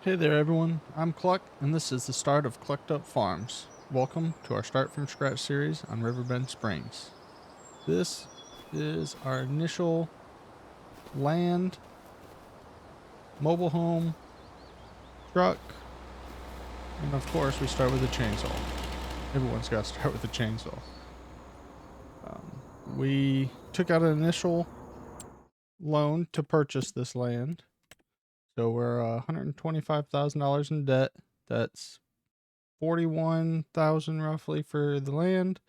Hey there everyone, I'm Cluck, and this is the start of Clucked Up Farms. Welcome to our Start From Scratch series on Riverbend Springs. This is our initial land, mobile home, truck, and of course we start with a chainsaw. Everyone's got to start with a chainsaw. We took out an initial loan to purchase this land. So we're $125,000 in debt. That's 41,000 roughly for the land,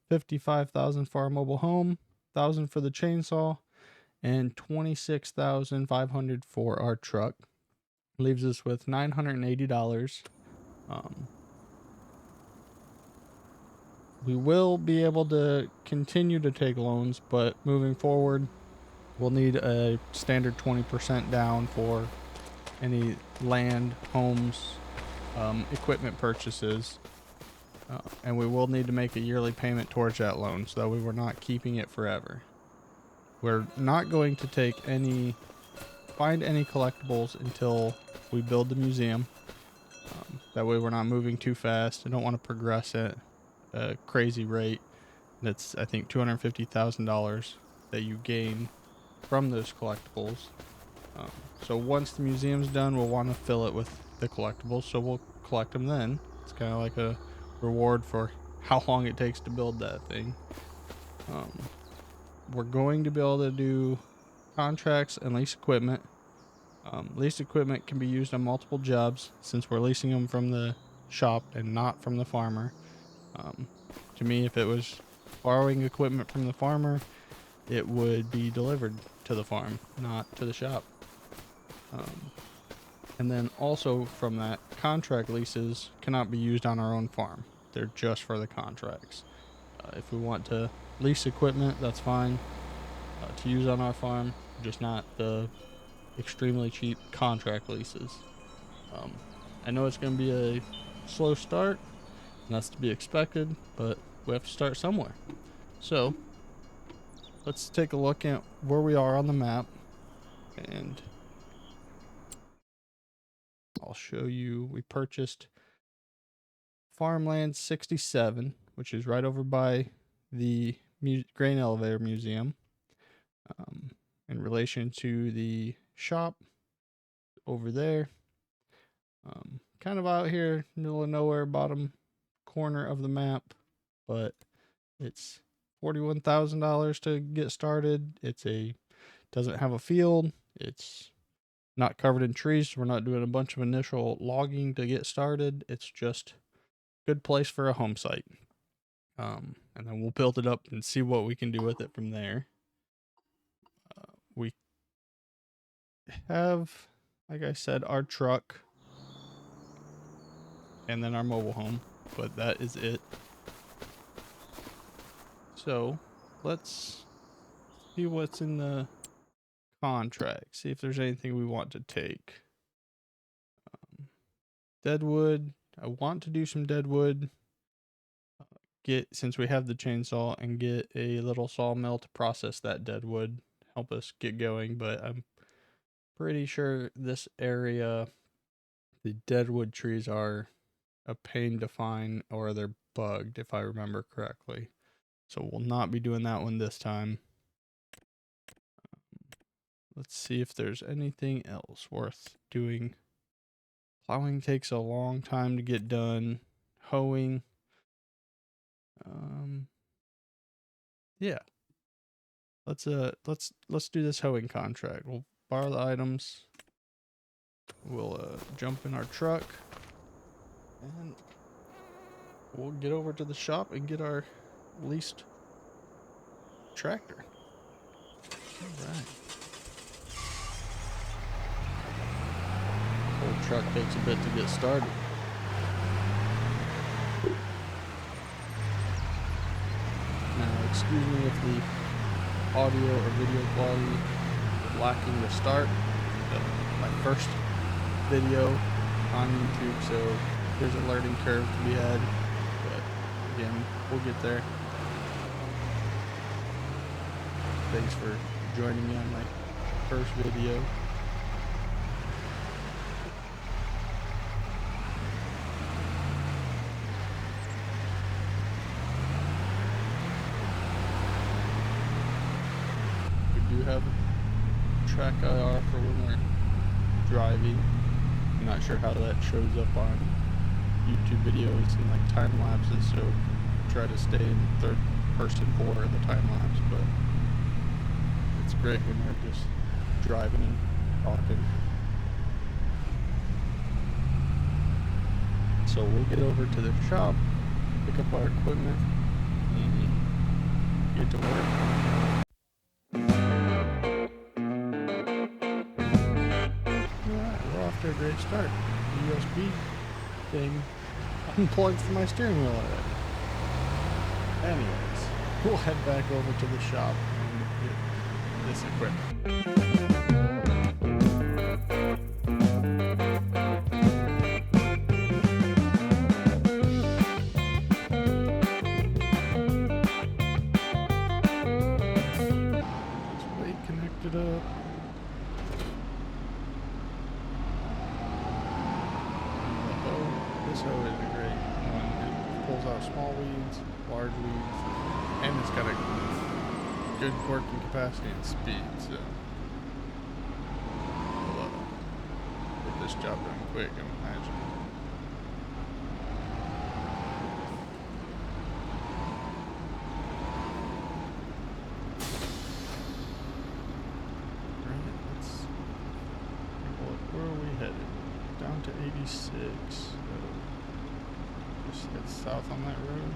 55,000 for our mobile home, 1,000 for the chainsaw, and 26,500 for our truck. Leaves us with $980. We will be able to continue to take loans, but moving forward, we'll need a standard 20% down for any land, homes, equipment purchases, and we will need to make a yearly payment towards that loan so that way we're not keeping it forever. We're not going to find any collectibles until we build the museum. That way we're not moving too fast. I don't want to progress at a crazy rate. That's, I think, $250,000 that you gain from those collectibles. So once the museum's done, we'll want to fill it with the collectibles, so we'll collect them then. It's kind of like a reward for how long it takes to build that thing. We're going to be able to do contracts and lease equipment. Leased equipment can be used on multiple jobs since we're leasing them from the shop and not from the farmer. To me, if it was borrowing equipment from the farmer, it would be delivered to the farm, not to the shop. And then also from that, contract leases cannot be used on our own farm. They're just for the contracts. If we want to lease equipment, that's fine to use on our farm, just not the extremely cheap contract leases. I know it's going to be a slow start, and that's to be expected, but we have to start somewhere. So let's take a look at where we are on the map, and I'll show you. We purchased farmland 67, which is right over by the grain elevator museum, in relation to the shop over there. Kind of out here, middle of nowhere, bottom corner of the map, but it's $41,000 to get started. Doesn't have a field. It's not covered in trees, so we're not doing a bunch of initial logging to get started. It's just a good place for a home site. And then we'll build it up and see what we can do with it from there. We have, like I said, our truck and then our mobile home, but that is it. So let's see what's in the contract, see if there's anything we want to take. Deadwood, I want to do some deadwood, since we have the chainsaw, and get a little sawmill to process that deadwood, help us get going. But I'm pretty sure this area, the deadwood trees are a pain to find, or they're bugged if I remember correctly. So we'll not be doing that one this time. Let's see if there's anything else worth doing. Plowing takes a long time to get done. Hoeing. Yeah. Let's do this hoeing contract. We'll borrow the items. We'll jump in our truck, and we'll get over to the shop and get our leased tractor. All right. Old truck takes a bit to get started. Now, excuse me if the audio or video quality is lacking to start. My first video on YouTube, so there's a learning curve to be had. But again, we'll get there. Thanks for joining me on my first video. track IR for when we're driving. I'm not sure how that shows up on YouTube videos and like time lapses, so try to stay in third person for the time lapse, but it's great when we're just driving and talking. So we'll get over to the shop, pick up our equipment, and get to work. Alright, we're off to a great start. The USB thing unplugged from my steering wheel already. Anyways, we'll head back over to the shop and get this equipment. Connected up. This hoe is a great one. It pulls out small weeds, large weeds, and it's got a good working capacity and speed, so we'll get this job done quick, I imagine. Where are we headed? Down to 86. Just head south on that road.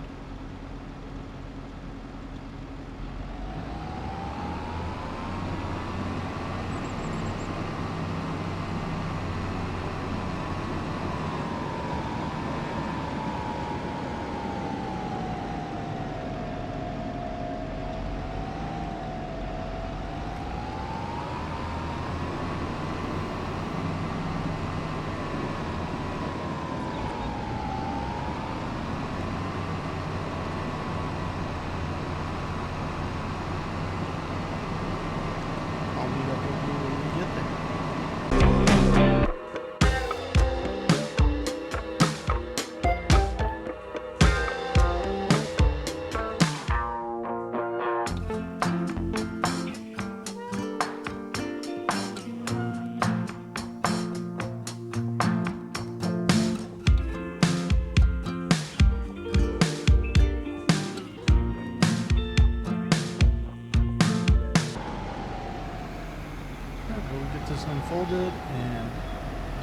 This unfolded and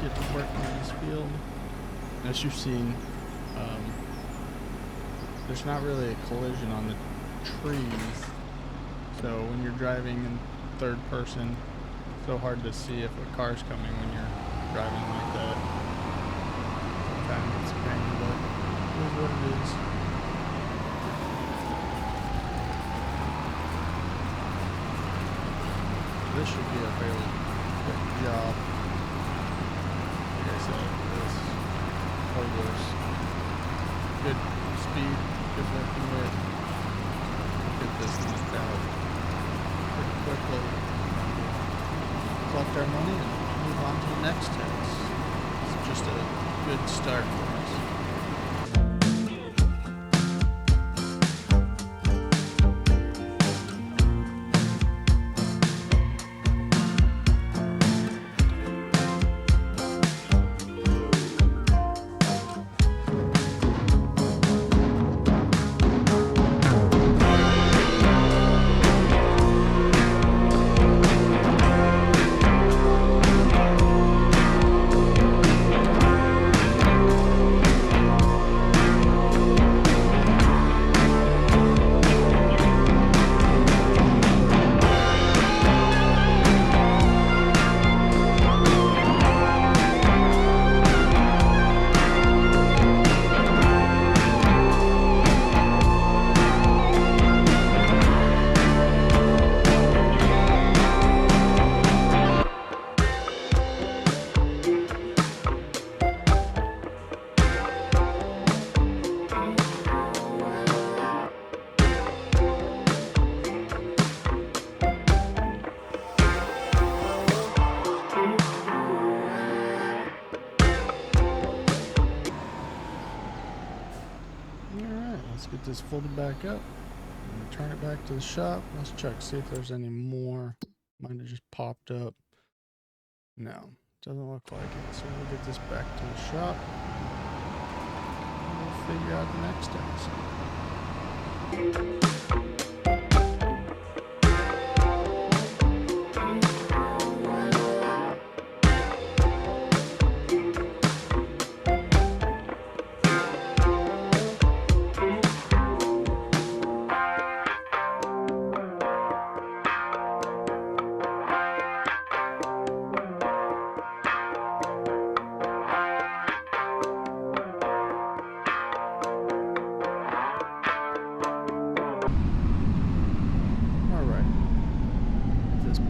get to work on this field. As you've seen, there's not really a collision on the trees, so when you're driving in third person, it's so hard to see if a car's coming when you're driving like that. Sometimes it's a pain, but it is what it is. This should be a fairly quick job. Like I said, this goes good speed, good working with. Get this knocked out pretty quickly. Collect our money and move on to the next test. It's just a good start for us. Let's get this folded back up and turn it back to the shop. Let's check, see if there's any more Might have just popped up. No, doesn't look like it. So we'll get this back to the shop. And we'll figure out the next steps.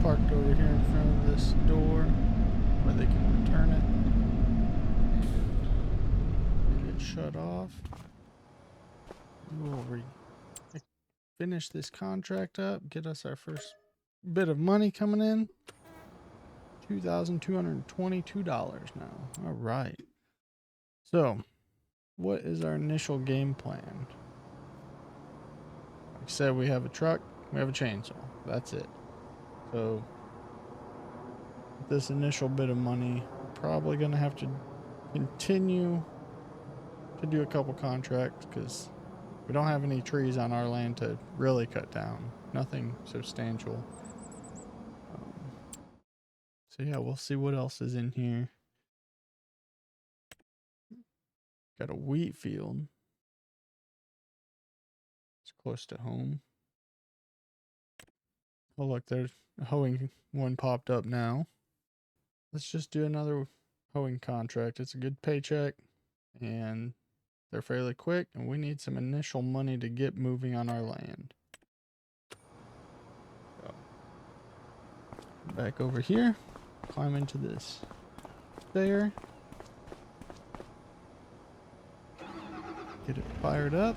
Parked over here in front of this door where they can return it. Get it shut off. We'll finish this contract up, get us our first bit of money coming in. $2,222 now. All right. So, what is our initial game plan? Like I said, we have a truck, we have a chainsaw. That's it. So, with this initial bit of money, we're probably going to have to continue to do a couple contracts because we don't have any trees on our land to really cut down. Nothing substantial. So yeah, we'll see what else is in here. Got a wheat field. It's close to home. Oh look, there's a hoeing one popped up now. Let's just do another hoeing contract. It's a good paycheck and they're fairly quick and we need some initial money to get moving on our land. So, back over here, climb into this stair. Get it fired up.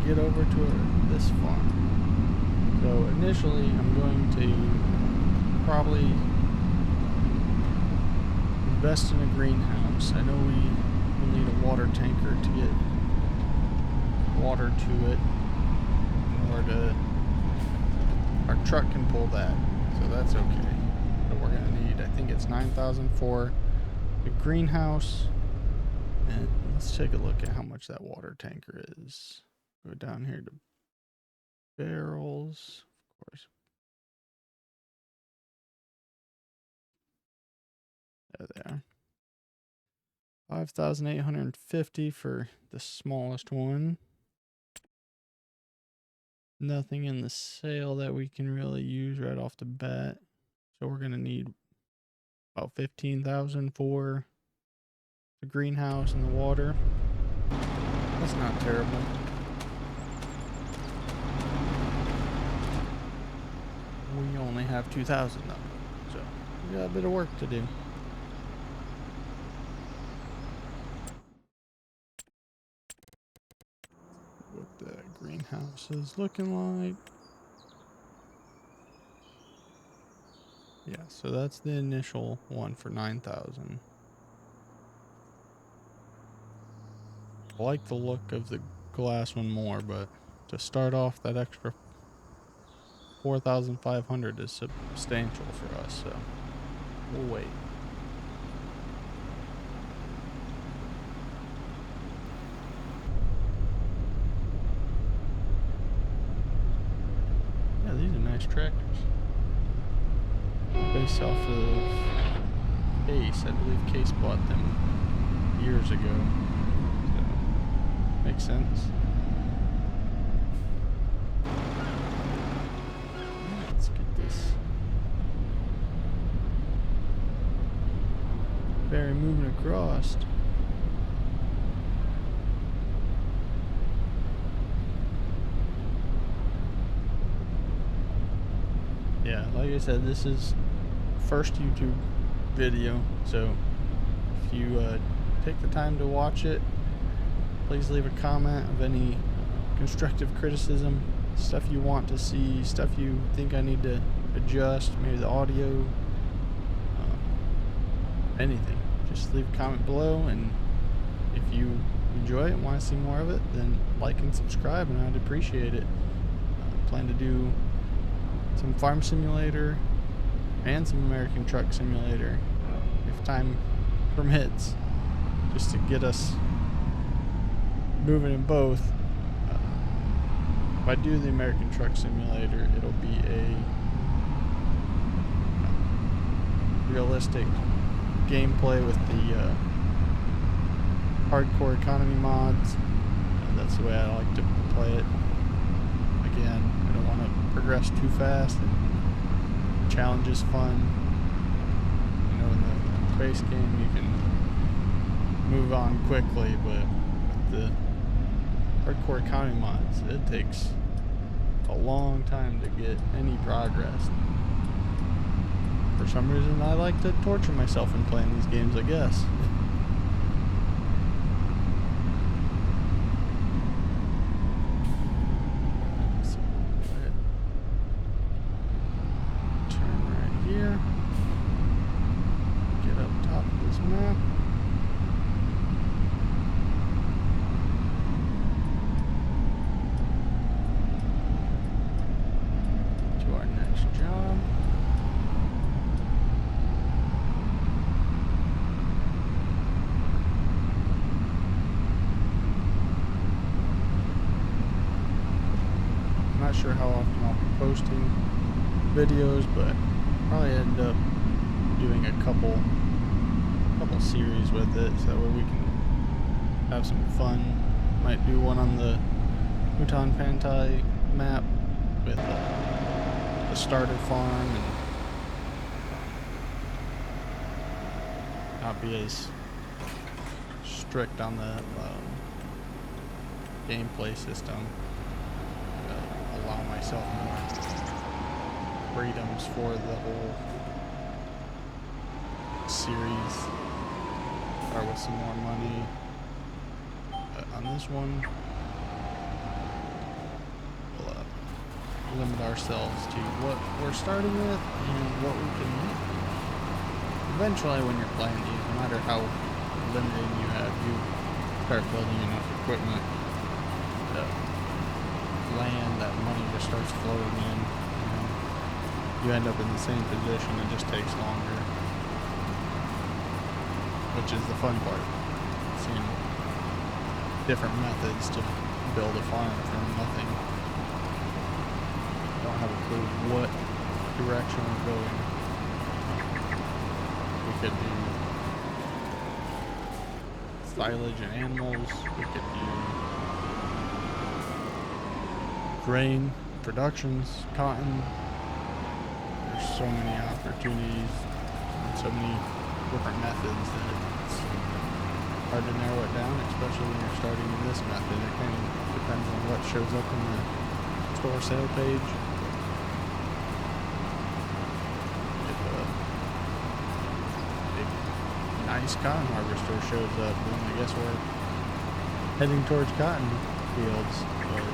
Get over to this farm. So initially I'm going to probably invest in a greenhouse. I know we will need a water tanker to get water to it in order to, our truck can pull that, so that's okay. But we're gonna need, I think it's 9,000 for the greenhouse. And let's take a look at how much that water tanker is. Go down here to barrels, of course. There they are. 5,850 for the smallest one. Nothing in the sale that we can really use right off the bat. So we're gonna need about 15,000 for the greenhouse and the water. That's not terrible. We only have 2,000 though, so we got a bit of work to do. What the greenhouse is looking like. Yeah, so that's the initial one for 9,000. I like the look of the glass one more, but to start off, that extra 4,500 is substantial for us, so we'll wait. Yeah, these are nice tractors. Based off of Case, I believe Case bought them years ago. So, makes sense. Let's get this ferry moving across. Yeah, like I said, this is first YouTube video, so if you take the time to watch it, please leave a comment of any constructive criticism, stuff you want to see, stuff you think I need to adjust, maybe the audio, anything. Just leave a comment below, and if you enjoy it and want to see more of it, then like and subscribe, and I'd appreciate it. Plan to do some Farm Simulator and some American Truck Simulator if time permits, just to get us moving in both. If I do the American Truck Simulator, it'll be a realistic gameplay with the hardcore economy mods. That's the way I like to play it. Again, I don't want to progress too fast, and challenge is fun. You know, in the base game you can move on quickly, but with the hardcore economy mods, it takes a long time to get any progress. For some reason I like to torture myself in playing these games, I guess. Not sure how often I'll be posting videos, but probably end up doing a couple series with it, so that way we can have some fun. Might do one on the Mouton Pantai map with the starter farm, and not be as strict on the gameplay system. Allow myself more freedoms for the whole series. Start with some more money. On this one, we'll limit ourselves to what we're starting with and what we can make. Eventually, when you're playing these, no matter how limited you have, you start building enough equipment, land, that money just starts flowing in. You end up in the same position. It just takes longer, which is the fun part. Seeing different methods to build a farm from nothing. Don't have a clue what direction we're going. We could do silage and animals. We could do grain productions, cotton. There's so many opportunities and so many different methods that it's hard to narrow it down, especially when you're starting in this method. It kind of depends on what shows up on the store sale page. If a big, nice cotton harvester shows up, then I guess we're heading towards cotton fields. But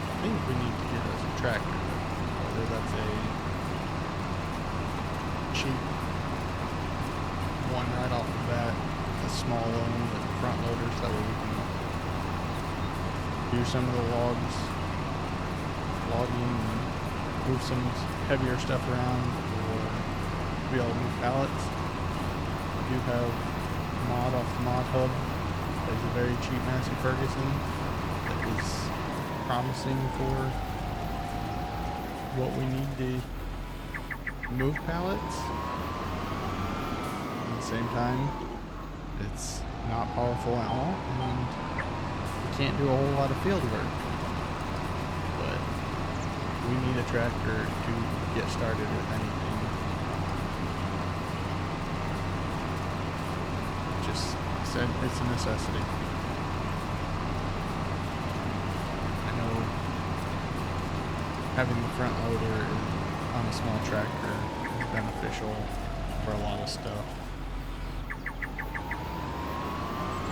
I think we need to get us a tractor, whether that's a cheap one right off the bat, a small one with a front loader, so that way we can do some of the logging, and move some heavier stuff around, or be able to move pallets. do have mod off the mod hub. There's a very cheap Massey Ferguson that is promising for what we need to move pallets. At the same time, it's not powerful at all, and you can't do a whole lot of field work. But we need a tractor to get started with anything. Just said it's a necessity. I know having the front loader on a small tractor is beneficial for a lot of stuff. If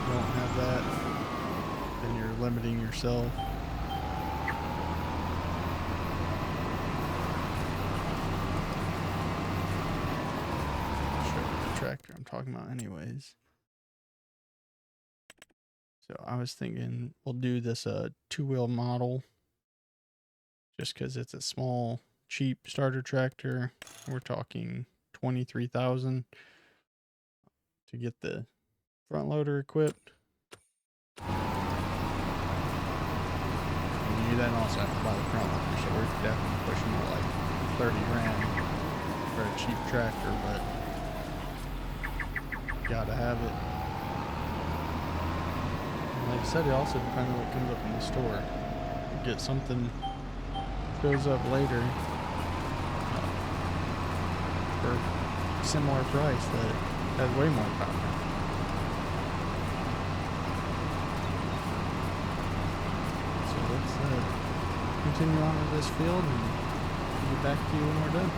you don't have that, then you're limiting yourself. Show you the tractor I'm talking about anyways. So I was thinking we'll do this two-wheel model just because it's a small, cheap starter tractor. We're talking $23,000 to get the front loader equipped. And you then also have to buy the front loader, so we're definitely pushing more like 30 grand for a cheap tractor, but gotta have it. Like I said, it also depends on what comes up in the store. You get something shows up later for a similar price that has way more power. So let's continue on with this field and get back to you when we're done.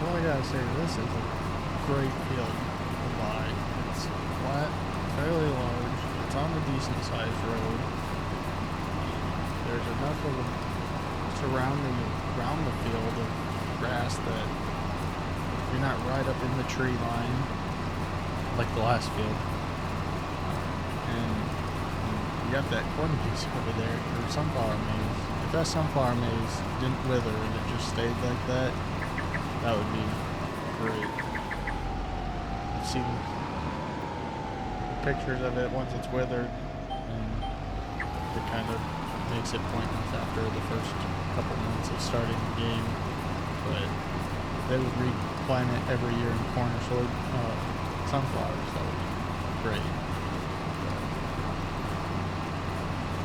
All I gotta say, this is a great field to buy. It's flat, fairly large, it's on a decent sized road. There's enough of surrounding around the field of grass that you're not right up in the tree line like the last field. And you got that corn piece over there, or sunflower maize. If that sunflower maize didn't wither and it just stayed like that, that would be great. I've seen pictures of it once it's withered, and it kind of makes it pointless after the first couple months of starting the game. But they would replant it every year in corn or sunflowers. That would be great.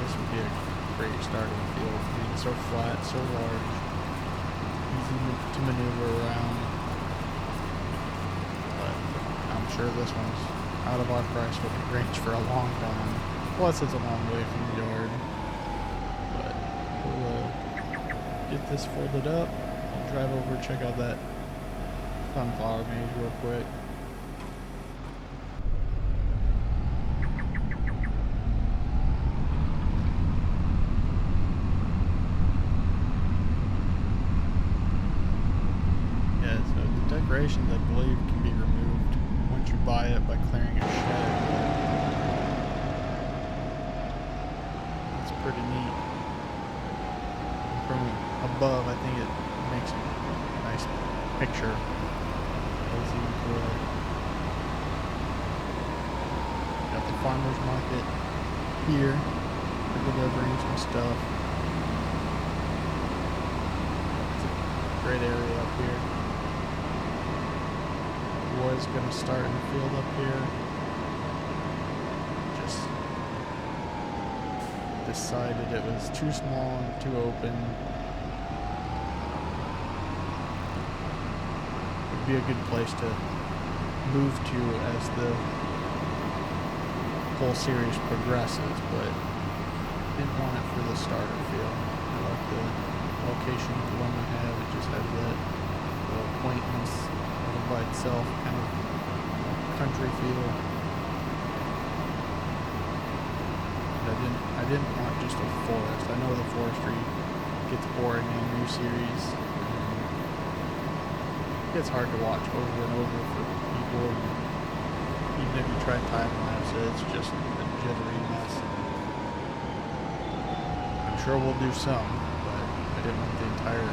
This would be a great starting field, being so flat, so large, easy to maneuver around. But I'm sure this one's out of our price range for a long time. Plus, it's a long way from the yard. But we'll get this folded up. I'll drive over and check out that sunflower maze real quick. decorations, I believe, can be removed once you buy it by clearing a shed. It's pretty neat. From above, I think it makes a nice picture. It's even cooler. Got the farmer's market here for delivering some stuff. It's a great area up here. Was gonna start in the field up here. Just decided it was too small and too open. Would be a good place to move to as the whole series progresses, but didn't want it for the starter field. I like the location of the one we have. It just has that little quaintness by itself, kind of country feel. I didn't want just a forest. I know the forestry gets boring in a new series. It gets hard to watch over and over for people. Even if you try time lapse, it's just a jittery mess. I'm sure we'll do some, but I didn't want the entire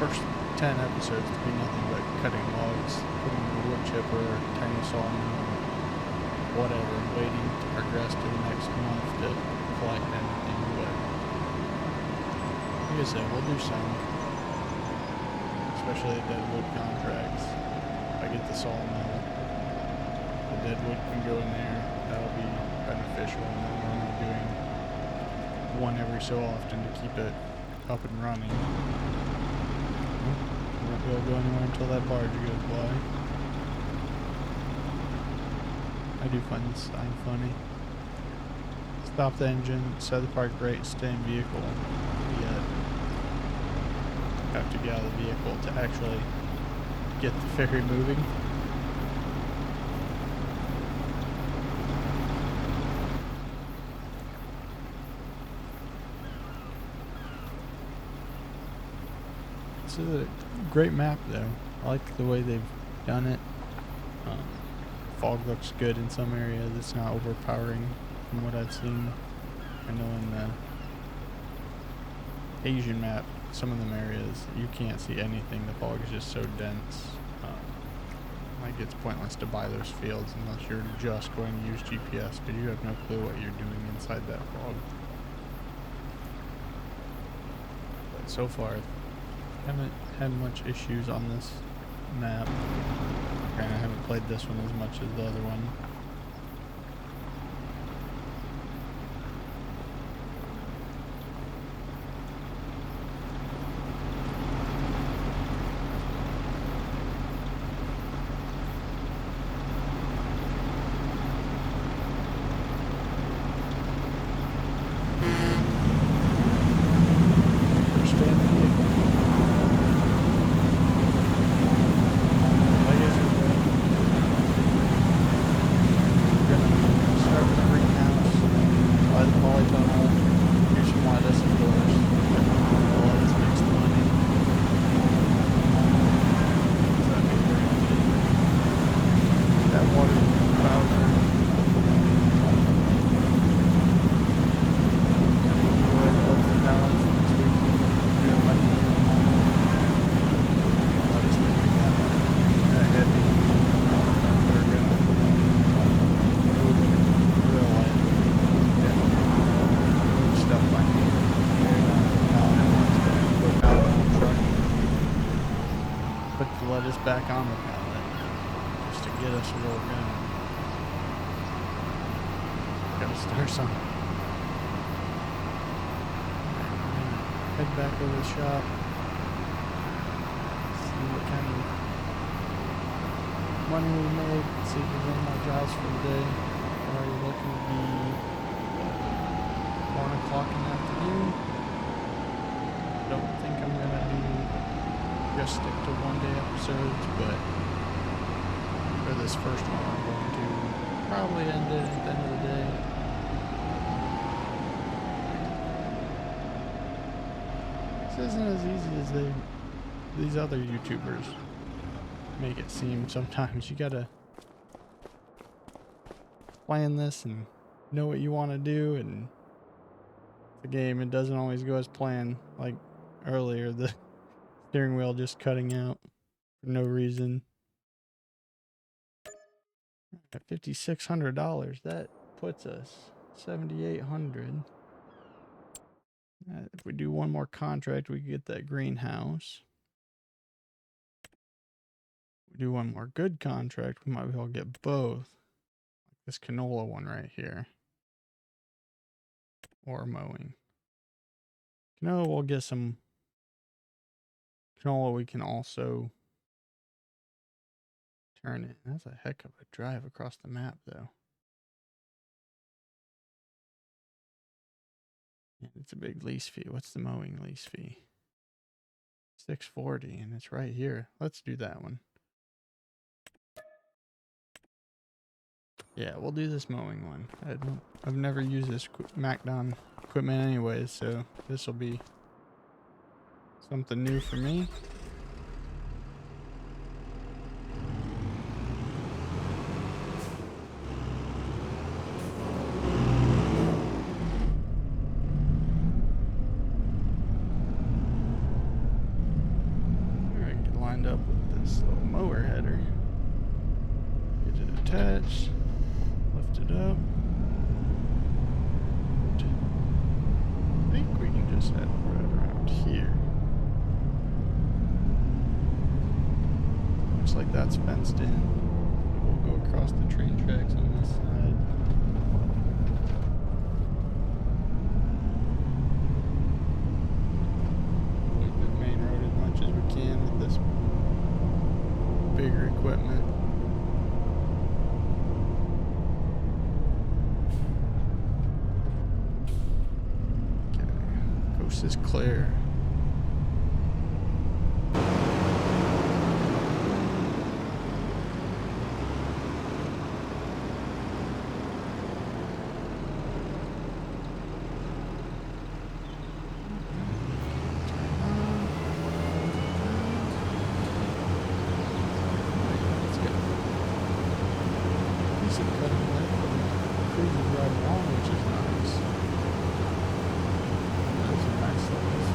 first 10 episodes to be nothing but cutting logs, putting in a wood chipper, tiny sawmill, whatever, and waiting to progress to the next month to collect anything. But like I said, we'll do some, especially the deadwood contracts. If I get the sawmill, the deadwood can go in there. That'll be beneficial, and then we're only doing one every so often to keep it up and running. Won't be able to go anywhere until that barge goes by. I do find this sign funny. Stop the engine, set the park brake, stay in vehicle. Yet have to get out of the vehicle to actually get the ferry moving. It's a great map though. I like the way they've done it. Fog looks good in some areas. It's not overpowering from what I've seen. I know in the Asian map, some of them areas, you can't see anything. The fog is just so dense. Like it's pointless to buy those fields unless you're just going to use GPS, because you have no clue what you're doing inside that fog. But so far, haven't had much issues on this map. Okay, I haven't played this one as much as the other one. Back on the pallet just to get us where we're going. Gotta start something. Head back over the shop. See what kind of money we made. See if there's any more jobs for the day. Already looking to be 1 o'clock in the afternoon. Don't think I'm gonna do just stick to one-day episodes, but for this first one I'm going to probably end it at the end of the day. This isn't as easy as these other YouTubers make it seem sometimes you gotta plan this and know what you want to do, and the game, it doesn't always go as planned. Like earlier, the steering wheel just cutting out for no reason. At $5,600, that puts us $7,800. If we do one more contract, we get that greenhouse. If we do one more good contract, we might be able to get both. Like this canola one right here. Or mowing. Canola, we'll get some canola. We can also turn it. That's a heck of a drive across the map, though. And it's a big lease fee. What's the mowing lease fee? $640, and it's right here. Let's do that one. Yeah, we'll do this mowing one. I've never used this MacDon equipment anyways, so this will be something new for me. Alright, get lined up with this little mower header. Get it attached. Lift it up. I think we can just head right around here. Looks like that's fenced in. We'll go across the train tracks on this side. Avoid the main road as much as we can with this bigger equipment. Coast is clear. Right along, which is nice. Those are nice levels.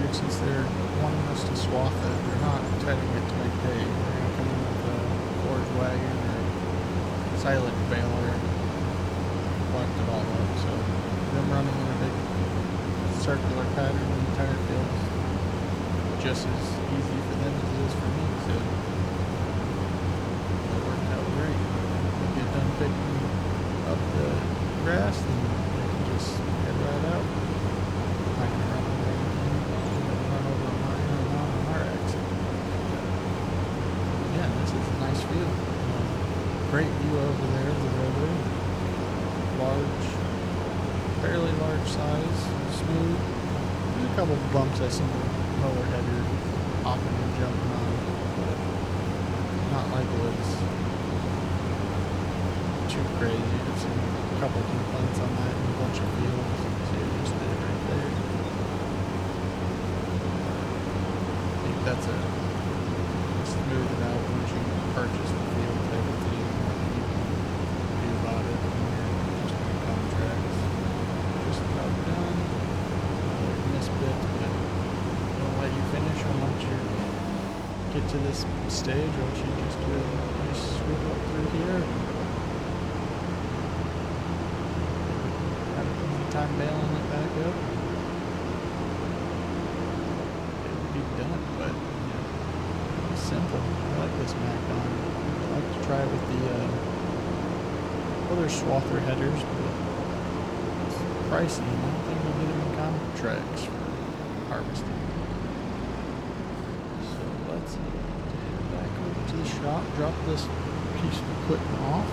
figured since they're wanting us to swath it, they're not intending it to make hay. They're going to come in with a forage wagon or silage baler and collect it all up. So them running in a big circular pattern in the entire field is just as easy for them as it is for me. So it worked out great. We get done picking up the grass and they can just head right out. I can run over a mine or not on our exit. Yeah, this is a nice field. Great view over there of the river. Large, fairly large size, smooth. There's a couple bumps I see the mower header hopping and jumping on, but not like it was too crazy. I've seen a couple complaints on that in a bunch of fields. See it just did right there. I think that's a smooth it out once you purchase the field, everything you can do about it when you're just doing contracts. Just about done. Miss bit, but don't let you finish once you get to this stage, or else you just do a nice sweep up through here. Have plenty of time bailing it back up. It would be done, but it's simple. I like this Macdon. I like to try with the other swather headers, but it's pricey, and I don't think we'll get them in contracts for harvesting. So let's head back over to the shop, drop this piece of equipment off.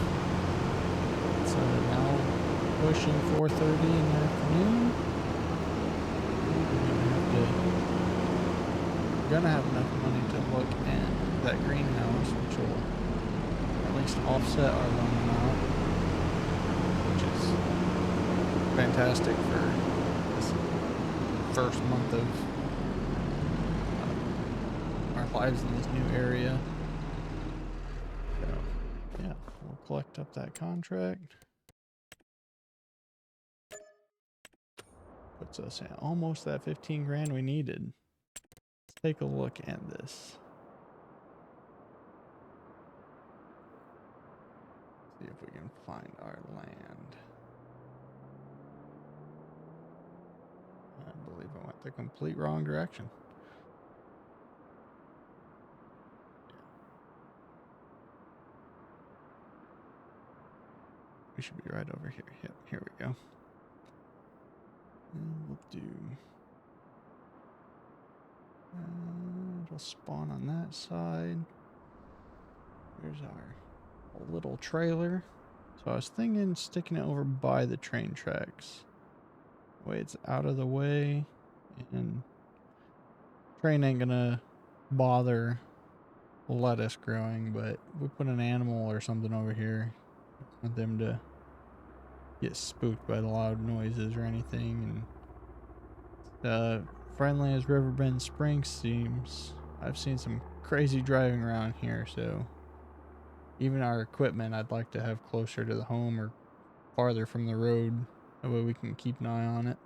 It's now pushing 4:30 in the afternoon. We're gonna have enough money to look at that greenhouse, which will at least offset our loan amount, which is fantastic for this first month of our lives in this new area. So, yeah, we'll collect up that contract. Puts us at almost that 15 grand we needed. Let's take a look at this. See if we can find our land. I believe I went the complete wrong direction. We should be right over here. Yep, here we go. And we'll do... it'll spawn on that side. There's our little trailer. So I was thinking sticking it over by the train tracks. That way it's out of the way, and train ain't gonna bother lettuce growing, but if we put an animal or something over here, I don't want them to get spooked by the loud noises or anything. And friendly as Riverbend Springs seems, I've seen some crazy driving around here, so even our equipment I'd like to have closer to the home or farther from the road. That way we can keep an eye on it.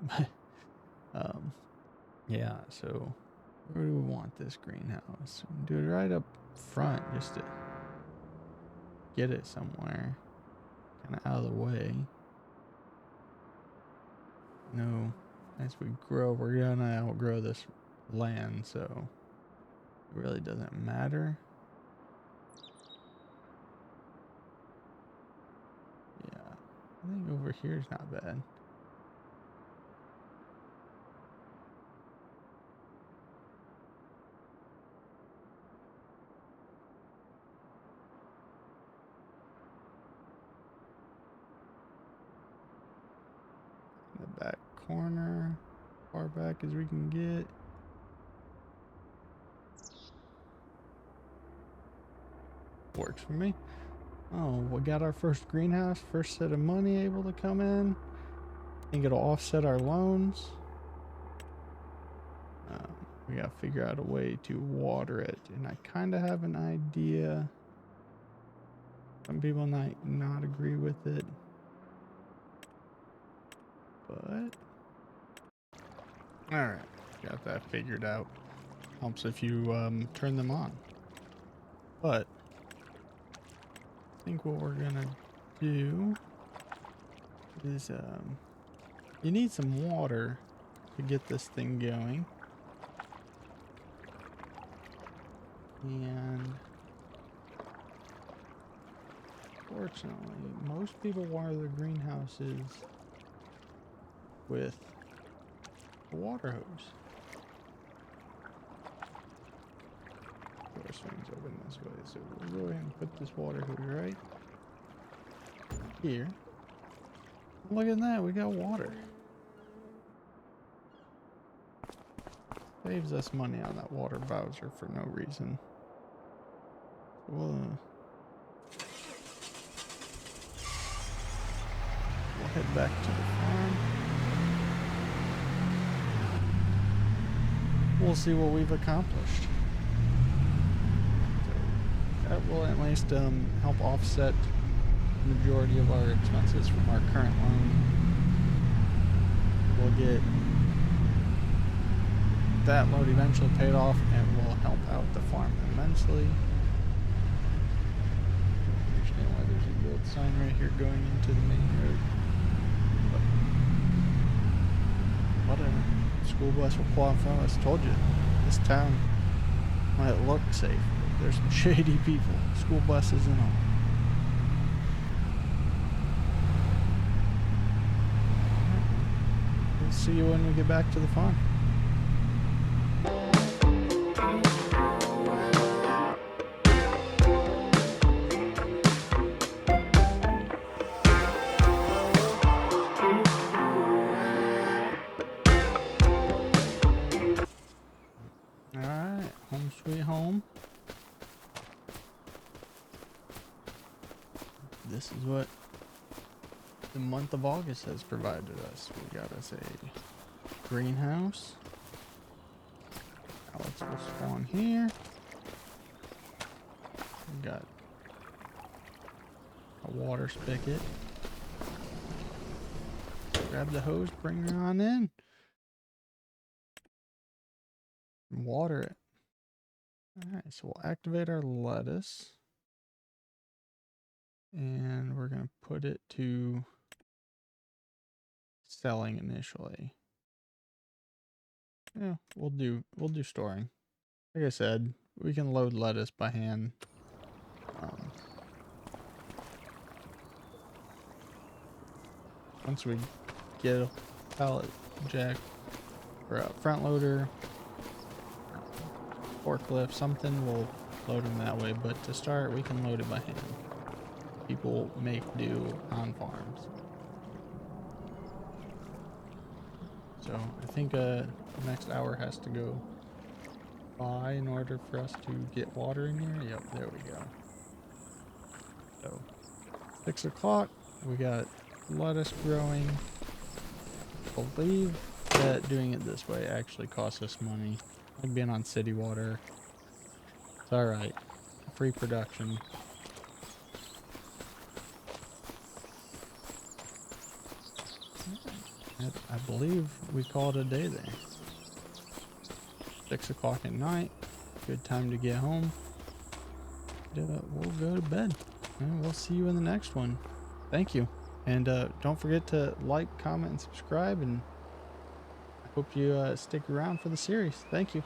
Yeah, so where do we want this greenhouse? Do it right up front just to get it somewhere kind of out of the way. No, as we grow, we're gonna outgrow this land, so it really doesn't matter. Yeah, I think over here is not bad. In the back corner, far back as we can get. Works for me. Oh, we got our first greenhouse, first set of money able to come in. I think it'll offset our loans. We gotta figure out a way to water it, and I kind of have an idea. Some people might not agree with it, but all right. got that figured out. Helps if you turn them on. But I think what we're gonna do is you need some water to get this thing going. And fortunately, most people water their greenhouses with a water hose. Door swings open this way, so we'll go ahead and put this water hose right here. Look at that, we got water. Saves us money on that water bowser for no reason. We'll head back to the farm. We'll see what we've accomplished. So that will at least help offset the majority of our expenses from our current loan. We'll get that load eventually paid off and will help out the farm immensely. Understand why there's a yield sign right here going into the main road. But whatever. School bus will qualify us. Told you, this town might look safe, but there's some shady people. School buses and all. We'll see you when we get back to the farm. Alright, home sweet home. This is what the month of August has provided us. We got us a greenhouse. Alex will spawn here. We got a water spigot. Grab the hose, bring her on in. Water it. Alright, so we'll activate our lettuce. And we're going to put it to selling initially. Yeah, we'll do storing. Like I said, we can load lettuce by hand. Once we get a pallet jack or a front loader, forklift, something, we'll load them that way. But to start, we can load it by hand. People make do on farms. So I think the next hour has to go by in order for us to get water in here. Yep, there we go. So 6 o'clock, we got lettuce growing. I believe that doing it this way actually costs us money. Like being on city water. It's alright. Free production. I believe we called it a day there. 6 o'clock at night. Good time to get home. We'll go to bed. And we'll see you in the next one. Thank you. And don't forget to like, comment, and subscribe. And I hope you stick around for the series. Thank you.